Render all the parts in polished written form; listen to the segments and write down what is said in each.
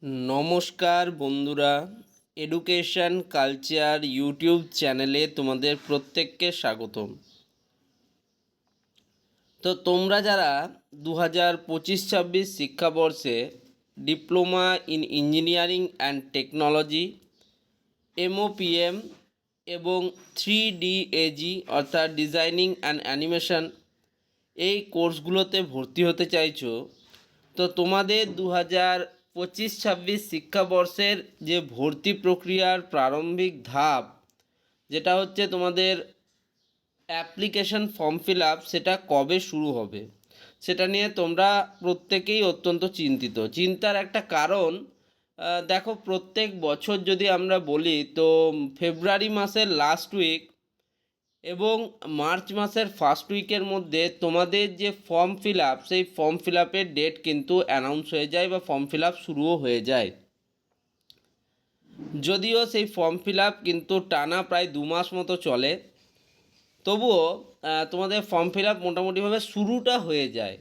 নমস্কার বন্ধুরা, education culture YouTube চ্যানেলে তোমাদের প্রত্যেককে স্বাগতম। তো তোমরা যারা 2025-26 শিক্ষাবর্ষে diploma in engineering and technology, এমওপিএম এবং 3DAG অর্থাৎ ডিজাইনিং অ্যান্ড অ্যানিমেশন এই কোর্সগুলোতে ভর্তি হতে চাইছো, তো তোমাদের 2025-26 শিক্ষাবর্ষের যে ভর্তি প্রক্রিয়ার প্রারম্ভিক ধাপ, যেটা হচ্ছে তোমাদের অ্যাপ্লিকেশন ফর্ম ফিল আপ, সেটা কবে শুরু হবে সেটা নিয়ে তোমরা প্রত্যেকেই অত্যন্ত চিন্তার একটা কারণ। দেখো, প্রত্যেক বছর যদি আমরা বলি তো ফেব্রুয়ারি মাসের লাস্ট উইক এবং মার্চ মাসের ফার্স্ট উইকের মধ্যে তোমাদের যে ফর্ম ফিল আপ, সেই ফর্ম ফিল আপের ডেট কিন্তু অ্যানাউন্স হয়ে যায় বা ফর্ম ফিল আপ শুরুও হয়ে যায়। যদিও সেই ফর্ম ফিল আপ কিন্তু টানা প্রায় 2 মাস মতো চলে, তবুও তোমাদের ফর্ম ফিল আপ মোটামুটিভাবে শুরুটা হয়ে যায়।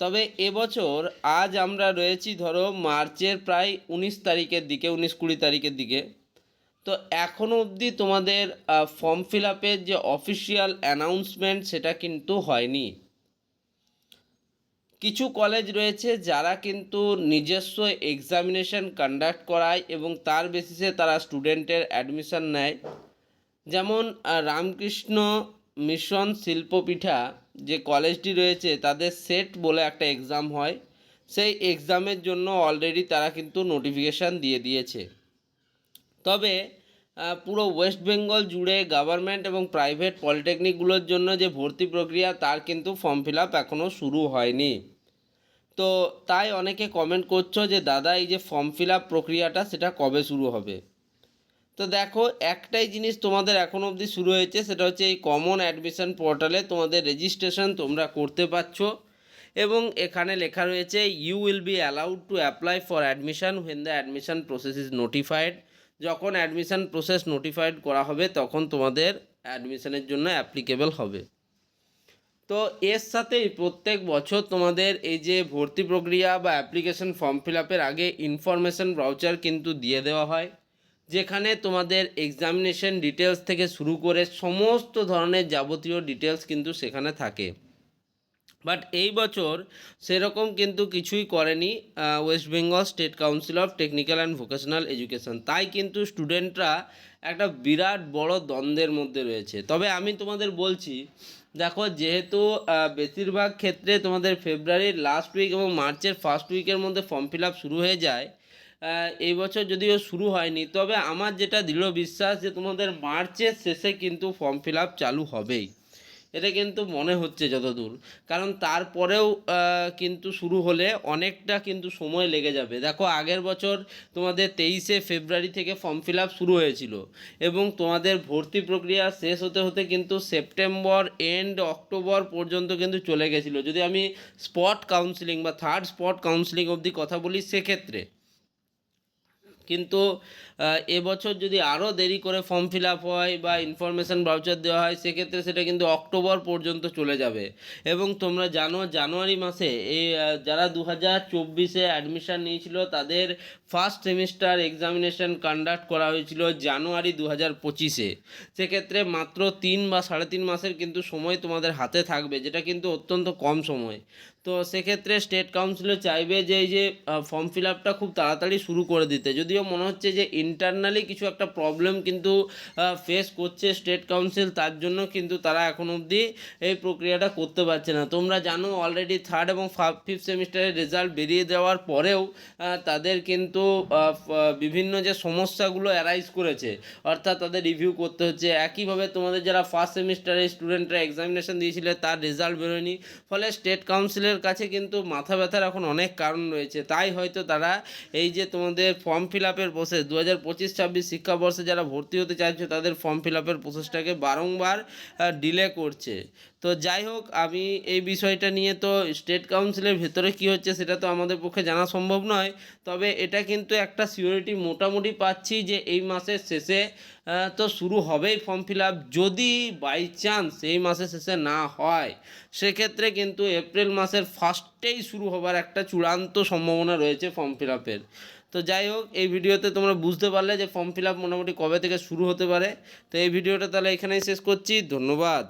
তবে এবছর আজ আমরা রয়েছি ধরো মার্চের প্রায় 19 তারিখের দিকে, 19-20 তারিখের দিকে। তো এখনও অবধি তোমাদের ফর্ম ফিল আপের যে অফিসিয়াল অ্যানাউন্সমেন্ট সেটা কিন্তু হয়নি। কিছু কলেজ রয়েছে যারা কিন্তু নিজস্ব এক্সামিনেশন কন্ডাক্ট করায় এবং তার বেসিসে তারা স্টুডেন্টের অ্যাডমিশন নেয়। যেমন রামকৃষ্ণ মিশন শিল্পপীঠা যে কলেজটি রয়েছে, তাদের সেট বলে একটা এক্সাম হয়, সেই এক্সামের জন্য অলরেডি তারা কিন্তু নোটিফিকেশান দিয়ে দিয়েছে। তবে পুরো ওয়েস্ট বেঙ্গল জুড়ে গভর্নমেন্ট এবং প্রাইভেট পলিটেকনিকগুলোর জন্য যে ভর্তি প্রক্রিয়া, তার কিন্তু ফর্ম ফিল আপ এখনও শুরু হয়নি। তো তাই অনেকে কমেন্ট করছো যে দাদা, এই যে ফর্ম ফিল আপ প্রক্রিয়াটা সেটা কবে শুরু হবে। তো দেখো, একটাই জিনিস তোমাদের এখনও অবধি শুরু হয়েছে, সেটা হচ্ছে এই কমন অ্যাডমিশন পোর্টালে তোমাদের রেজিস্ট্রেশন তোমরা করতে পারছো এবং এখানে লেখা রয়েছে you will be allowed to apply for admission when the admission process is notified. যখন অ্যাডমিশন প্রসেস নোটিফাইড করা হবে তখন তোমাদের অ্যাডমিশনের জন্য অ্যাপ্লিকেবল হবে। তো এর সাথেই প্রত্যেক বছর তোমাদের এই যে ভর্তি প্রক্রিয়া বা অ্যাপ্লিকেশন ফর্ম ফিল আপের আগে ইনফরমেশন ব্রাউচার কিন্তু দিয়ে দেওয়া হয়, যেখানে তোমাদের এক্সামিনেশন ডিটেলস থেকে শুরু করে সমস্ত ধরনের যাবতীয় ডিটেলস কিন্তু সেখানে থাকে। বাট এই বছর সেরকম কিন্তু কিছুই করেনি West Bengal state council of technical and vocational education. তাই কিন্তু স্টুডেন্টরা একটা বিরাট বড় দ্বন্দ্বের মধ্যে রয়েছে। তবে আমি তোমাদের বলছি, দেখো, যেহেতু বেশিরভাগ ক্ষেত্রে তোমাদের ফেব্রুয়ারির লাস্ট উইক এবং মার্চের ফার্স্ট উইকের মধ্যে ফর্ম ফিল আপ শুরু হয়ে যায়, এই বছর যদিও শুরু হয়নি, তবে আমার যেটা দৃঢ় বিশ্বাস যে তোমাদের মার্চের শেষে কিন্তু ফর্ম ফিল আপ চালু হবেই, এটা কিন্তু মনে হচ্ছে যতদূর। কারণ তারপরেও কিন্তু শুরু হলে অনেকটা কিন্তু সময় লেগে যাবে। দেখো, আগের বছর তোমাদের 23শে ফেব্রুয়ারি থেকে ফর্ম ফিল আপ শুরু হয়েছিল এবং তোমাদের ভর্তি প্রক্রিয়া শেষ হতে হতে কিন্তু সেপ্টেম্বর এন্ড অক্টোবর পর্যন্ত কিন্তু চলে গেছিলো, যদি আমি স্পট কাউন্সিলিং বা থার্ড স্পট কাউন্সিলিং অবধি কথা বলি সেক্ষেত্রে। কিন্তু এবছর যদি আরও দেরি করে ফর্ম ফিল আপ হয় বা ইনফরমেশান ভাউচার দেওয়া হয়, সেক্ষেত্রে সেটা কিন্তু অক্টোবর পর্যন্ত চলে যাবে। এবং তোমরা জানো, জানুয়ারি মাসে এই যারা 2024-এ অ্যাডমিশান নিয়েছিল তাদের ফার্স্ট সেমিস্টার এক্সামিনেশান কন্ডাক্ট করা হয়েছিল জানুয়ারি 2025-এ। সেক্ষেত্রে মাত্র 3 বা 3.5 মাসের কিন্তু সময় তোমাদের হাতে থাকবে, যেটা কিন্তু অত্যন্ত কম সময়। তো সেক্ষেত্রে স্টেট কাউন্সিলে চাইবে যে এই যে ফর্ম ফিল আপটা খুব তাড়াতাড়ি শুরু করে দিতে। যদিও মনে হচ্ছে যে ইন্টারনালি কিছু একটা প্রবলেম কিন্তু ফেস করছে স্টেট কাউন্সিল, তার জন্য কিন্তু তারা এখন অবধি এই প্রক্রিয়াটা করতে পারছে না। তোমরা জানো, অলরেডি থার্ড এবং ফিফথ সেমিস্টারের রেজাল্ট বেরিয়ে দেওয়ার পরেও তাদের কিন্তু বিভিন্ন যে সমস্যাগুলো অ্যারাইজ করেছে, অর্থাৎ তাদের রিভিউ করতে হচ্ছে। একইভাবে তোমাদের যারা ফার্স্ট সেমিস্টারের স্টুডেন্টরা এক্সামিনেশন দিয়েছিলে তার রেজাল্ট বেরোয়নি, ফলে স্টেট কাউন্সিলের কাছে কিন্তু মাথা ব্যথার এখন অনেক কারণ রয়েছে। তাই হয়তো তারা এই যে তোমাদের ফর্ম ফিল আপের প্রসেস 2025-26 শিক্ষাবর্ষে যারা ভর্তি হতে চাইছে তাদের ফর্ম ফিল আপের প্রসেসটাকে বারংবার ডিলে করছে। তো যাই হোক, আমি এই বিষয়টা নিয়ে তো স্টেট কাউন্সিলের ভেতরে কী হচ্ছে সেটা তো আমাদের পক্ষে জানা সম্ভব নয়, তবে এটা কিন্তু একটা সিওরিটি মোটামুটি পাচ্ছি যে এই মাসের শেষে তো শুরু হবেই ফর্ম ফিল আপ। যদি বাই চান্স এই মাসের শেষে না হয় সেক্ষেত্রে কিন্তু এপ্রিল মাসের ফার্স্টেই শুরু হবার একটা চূড়ান্ত সম্ভাবনা রয়েছে ফর্ম ফিল আপের। তো যাই হোক, এই ভিডিওতে তোমরা বুঝতে পারলে যে ফর্ম ফিল আপ মোটামুটি কবে থেকে শুরু হতে পারে। তো এই ভিডিওটা তাহলে এখানেই শেষ করছি, ধন্যবাদ।